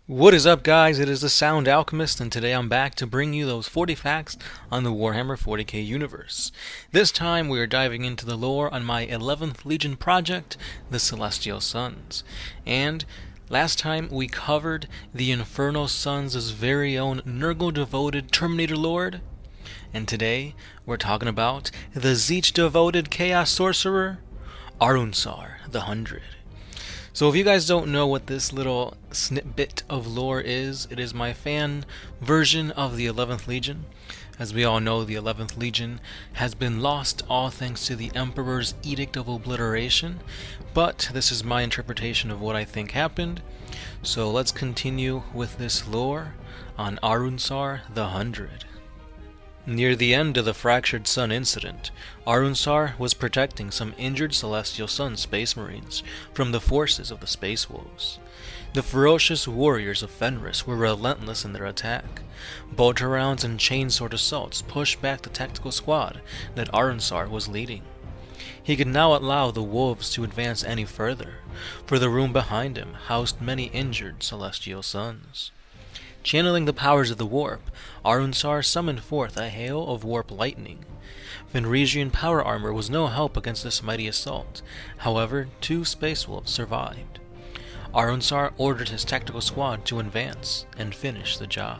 What is up, guys? It is the Sound Alchemist, and today I'm back to bring you those 40 facts on the Warhammer 40K universe. This time we are diving into the lore on my 11th Legion project, the Celestial Sons. And last time we covered the Infernal Sons' very own Nurgle-devoted Terminator Lord. And today we're talking about the Tzeentch-devoted Chaos Sorcerer, Arunsar the Hundred. So if you guys don't know what this little snippet of lore is, it is my fan version of the 11th Legion. As we all know, the 11th Legion has been lost all thanks to the Emperor's Edict of Obliteration, but this is my interpretation of what I think happened. So let's continue with this lore on Arunsar the Hundred. Near the end of the Fractured Sun incident, Arunsar was protecting some injured Celestial Sun Space Marines from the forces of the Space Wolves. The ferocious warriors of Fenris were relentless in their attack. Bolt rounds and chainsword assaults pushed back the tactical squad that Arunsar was leading. He could now allow the wolves to advance any further, for the room behind him housed many injured Celestial Suns. Channeling the powers of the warp, Arunsar summoned forth a hail of warp lightning. Fenrisian power armor was no help against this mighty assault. However, 2 Space Wolves survived. Arunsar ordered his tactical squad to advance and finish the job.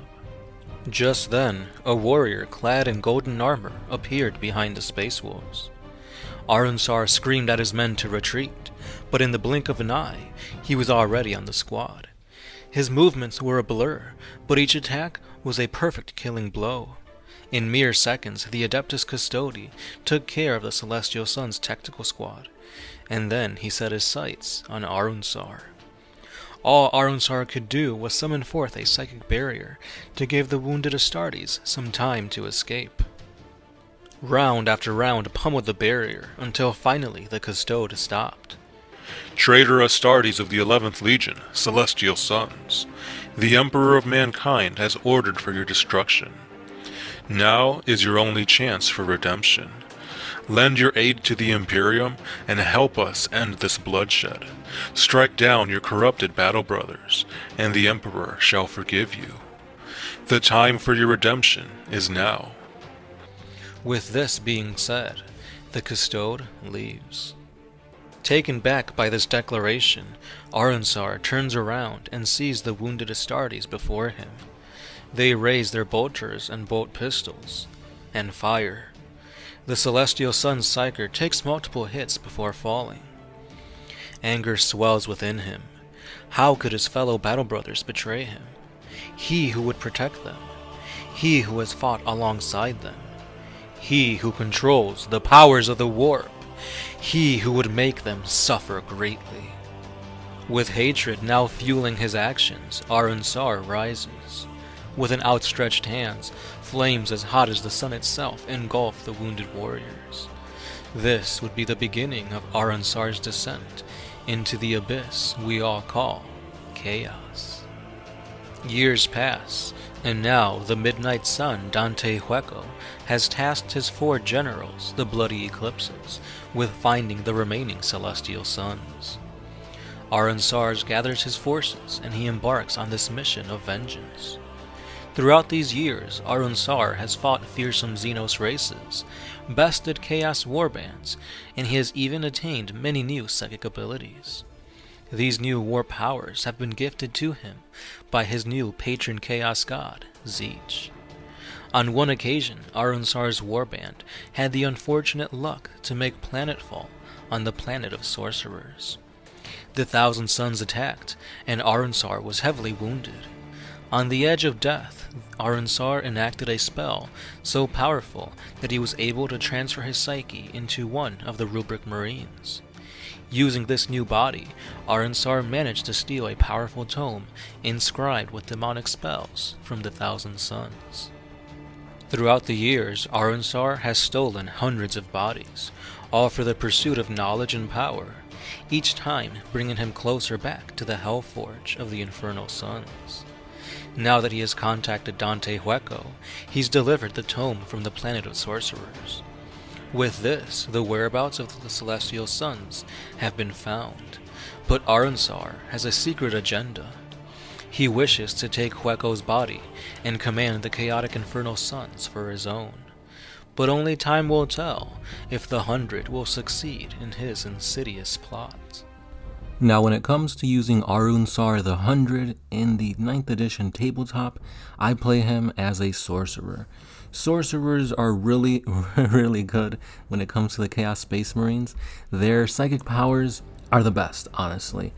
Just then, a warrior clad in golden armor appeared behind the Space Wolves. Arunsar screamed at his men to retreat, but in the blink of an eye, he was already on the squad. His movements were a blur, but each attack was a perfect killing blow. In mere seconds, the Adeptus Custodi took care of the Celestial Sun's tactical squad, and then he set his sights on Arunsar. All Arunsar could do was summon forth a psychic barrier to give the wounded Astartes some time to escape. Round after round pummeled the barrier until finally the Custode stopped. Traitor Astartes of the 11th Legion, Celestial Sons, the Emperor of Mankind has ordered for your destruction. Now is your only chance for redemption. Lend your aid to the Imperium and help us end this bloodshed. Strike down your corrupted battle brothers, and the Emperor shall forgive you. The time for your redemption is now. With this being said, the Custode leaves. Taken back by this declaration, Arunsar turns around and sees the wounded Astartes before him. They raise their bolters and bolt pistols, and fire. The Celestial Sun's Psyker takes multiple hits before falling. Anger swells within him. How could his fellow battle brothers betray him? He who would protect them. He who has fought alongside them. He who controls the powers of the warp. He who would make them suffer greatly. With hatred now fueling his actions, Arunsar rises. With an outstretched hands, flames as hot as the sun itself engulf the wounded warriors. This would be the beginning of Arunsar's descent into the abyss we all call chaos. Years pass, and now the Midnight Sun Dante Hueco has tasked his 4 generals, the Bloody Eclipses, with finding the remaining Celestial Sons. Arunsar gathers his forces and he embarks on this mission of vengeance. Throughout these years, Arunsar has fought fearsome Xenos races, bested Chaos warbands, and he has even attained many new psychic abilities. These new war powers have been gifted to him by his new patron chaos god, Tzeentch. On one occasion, Arunsar's warband had the unfortunate luck to make planetfall on the planet of sorcerers. The Thousand Suns attacked, and Arunsar was heavily wounded. On the edge of death, Arunsar enacted a spell so powerful that he was able to transfer his psyche into one of the Rubric Marines. Using this new body, Arunsar managed to steal a powerful tome inscribed with demonic spells from the Thousand Suns. Throughout the years, Arunsar has stolen hundreds of bodies, all for the pursuit of knowledge and power, each time bringing him closer back to the Hellforge of the Infernal Suns. Now that he has contacted Dante Hueco, he's delivered the tome from the planet of sorcerers. With this, the whereabouts of the Celestial Sons have been found, but Arunsar has a secret agenda. He wishes to take Hueco's body and command the chaotic infernal suns for his own. But only time will tell if the 100 will succeed in his insidious plot. Now when it comes to using Arunsar the Hundred in the 9th edition tabletop, I play him as a sorcerer. Sorcerers are really, really good when it comes to the Chaos Space Marines. Their psychic powers are the best, honestly.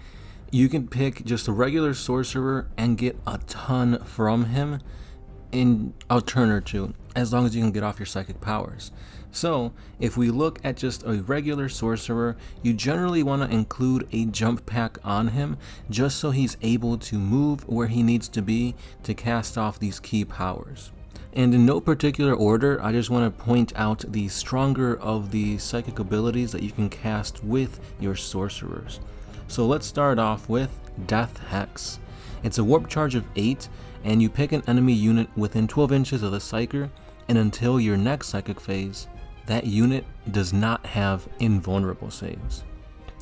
You can pick just a regular sorcerer and get a ton from him in a turn or two, as long as you can get off your psychic powers. So, if we look at just a regular sorcerer, you generally want to include a jump pack on him, just so he's able to move where he needs to be to cast off these key powers. And in no particular order, I just want to point out the stronger of the psychic abilities that you can cast with your sorcerers. So let's start off with Death Hex. It's a warp charge of 8, and you pick an enemy unit within 12 inches of the psyker, and until your next psychic phase, that unit does not have invulnerable saves.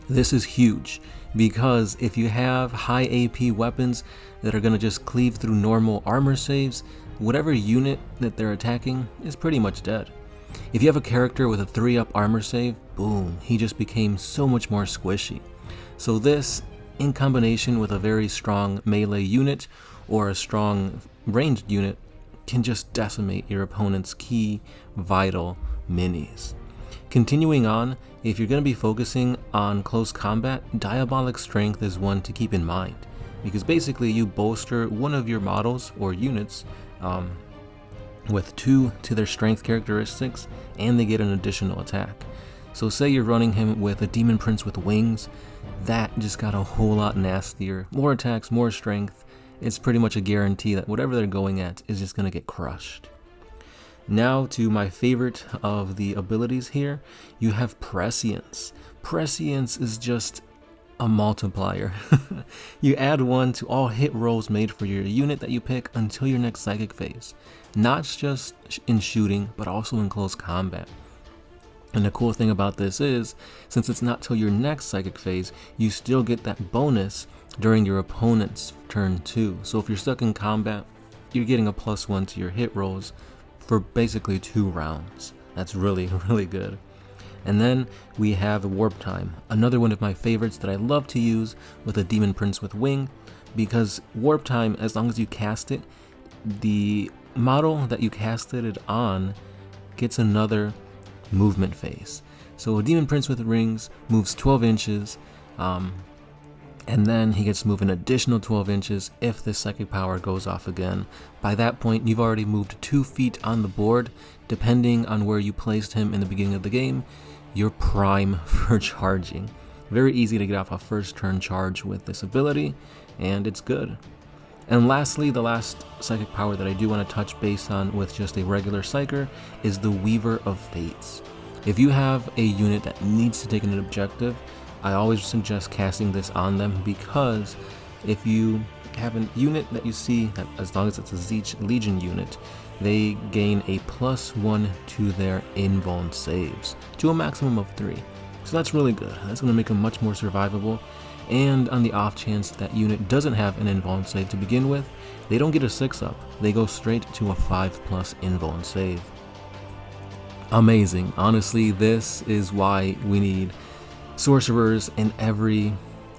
This is huge, because if you have high AP weapons that are going to just cleave through normal armor saves, whatever unit that they're attacking is pretty much dead. If you have a character with a 3-up armor save, boom, he just became so much more squishy. So this, in combination with a very strong melee unit or a strong ranged unit, can just decimate your opponent's key vital minis. Continuing on, if you're going to be focusing on close combat, Diabolic Strength is one to keep in mind, because basically you bolster one of your models or units with 2 to their strength characteristics, and they get an additional attack. So say you're running him with a Demon Prince with wings, that just got a whole lot nastier. More attacks, more strength. It's pretty much a guarantee that whatever they're going at is just going to get crushed. Now to my favorite of the abilities here, you have Prescience. Prescience is just a multiplier. You add 1 to all hit rolls made for your unit that you pick until your next psychic phase. Not just in shooting, but also in close combat. And the cool thing about this is, since it's not till your next psychic phase, you still get that bonus during your opponent's turn too. So if you're stuck in combat, you're getting a +1 to your hit rolls for basically 2 rounds. That's really, really good. And then we have Warp Time, another one of my favorites that I love to use with a Demon Prince with Wing, because Warp Time, as long as you cast it, the model that you casted it on gets another movement phase. So a Demon Prince with Rings moves 12 inches, and then he gets to move an additional 12 inches if the psychic power goes off again. By that point, you've already moved 2 feet on the board. Depending on where you placed him in the beginning of the game, you're prime for charging. Very easy to get off a first turn charge with this ability, and it's good. And lastly, the last psychic power that I do want to touch base on with just a regular psyker is the Weaver of Fates. If you have a unit that needs to take an objective, I always suggest casting this on them, because if you have a unit that you see that, as long as it's a Tzeentch Legion unit, they gain a +1 to their invuln saves, to a maximum of 3. So that's really good. That's going to make them much more survivable. And on the off chance that unit doesn't have an invuln save to begin with, they don't get a 6-up. They go straight to a 5+ invuln save. Amazing. Honestly, this is why we need sorcerers in every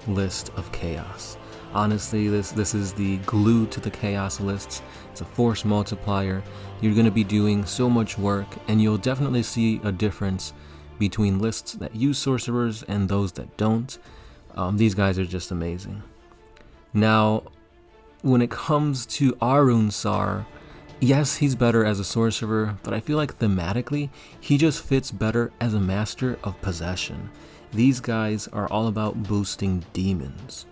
list of chaos. Honestly, this is the glue to the chaos lists. It's a force multiplier. You're going to be doing so much work, and you'll definitely see a difference between lists that use sorcerers and those that don't. These guys are just amazing. Now, when it comes to Arunsar, yes, he's better as a sorcerer, but I feel like thematically, he just fits better as a master of possession. These guys are all about boosting demons.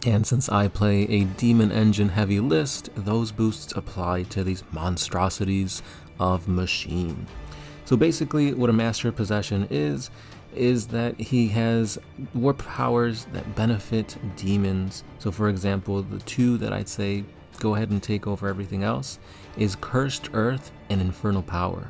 And since I play a demon engine heavy list, those boosts apply to these monstrosities of machine. So basically what a master of possession is that he has warp powers that benefit demons. So for example, the 2 that I'd say go ahead and take over everything else is Cursed Earth and Infernal Power.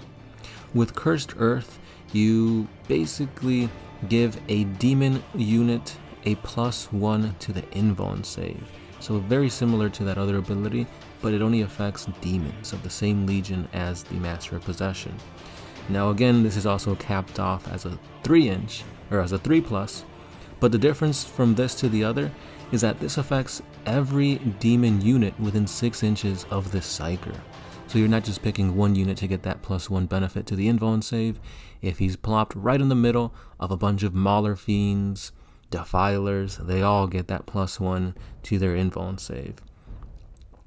With Cursed Earth, you basically give a demon unit a +1 to the invuln save. So very similar to that other ability, but it only affects demons of the same legion as the Master of Possession. Now again, this is also capped off as a 3-inch, or as a 3+, but the difference from this to the other is that this affects every demon unit within 6 inches of this Psyker. So you're not just picking one unit to get that +1 benefit to the invuln save. If he's plopped right in the middle of a bunch of Mauler Fiends, Defilers, they all get that +1 to their invuln save.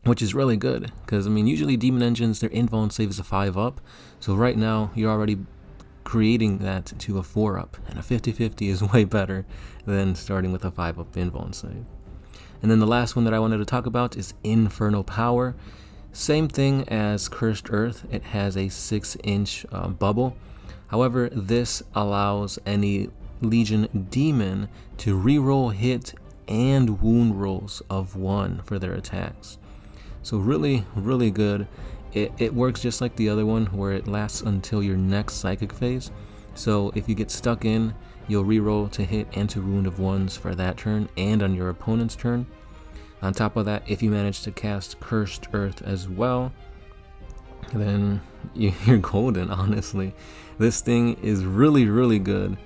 Which is really good, because I mean usually demon engines, their invuln save is a 5-up. So right now you're already creating that to a 4-up, and a 50-50 is way better than starting with a 5-up invuln save. And then the last one that I wanted to talk about is Infernal Power. Same thing as Cursed Earth, it has a 6-inch bubble. However, this allows any Legion demon to reroll hit and wound rolls of 1 for their attacks. So really, really good. It works just like the other one, where it lasts until your next psychic phase. So if you get stuck in, you'll reroll to hit and to wound of 1s for that turn and on your opponent's turn. On top of that, if you manage to cast Cursed Earth as well, then you're golden, honestly. This thing is really, really good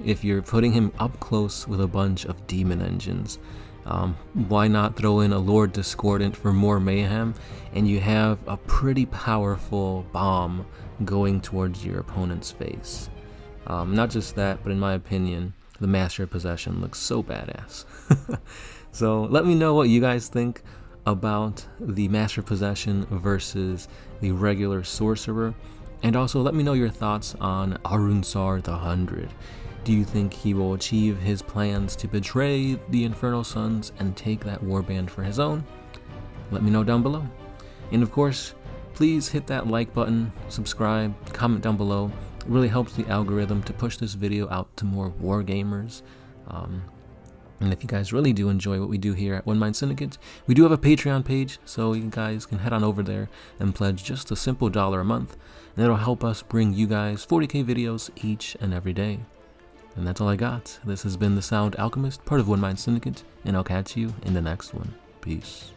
if you're putting him up close with a bunch of demon engines. Why not throw in a Lord Discordant for more mayhem, and you have a pretty powerful bomb going towards your opponent's face. Not just that, but in my opinion, the Master of Possession looks so badass. So let me know what you guys think about the Master of Possession versus the regular Sorcerer, and also let me know your thoughts on Arunsar the Hundred. Do you think he will achieve his plans to betray the Infernal Sons and take that warband for his own? Let me know down below. And of course, please hit that like button, subscribe, comment down below. It really helps the algorithm to push this video out to more wargamers. And if you guys really do enjoy what we do here at One Mind Syndicate, we do have a Patreon page, so you guys can head on over there and pledge just a simple $1 a month, and it'll help us bring you guys 40K videos each and every day. And that's all I got. This has been the Sound Alchemist, part of One Mind Syndicate, and I'll catch you in the next one. Peace.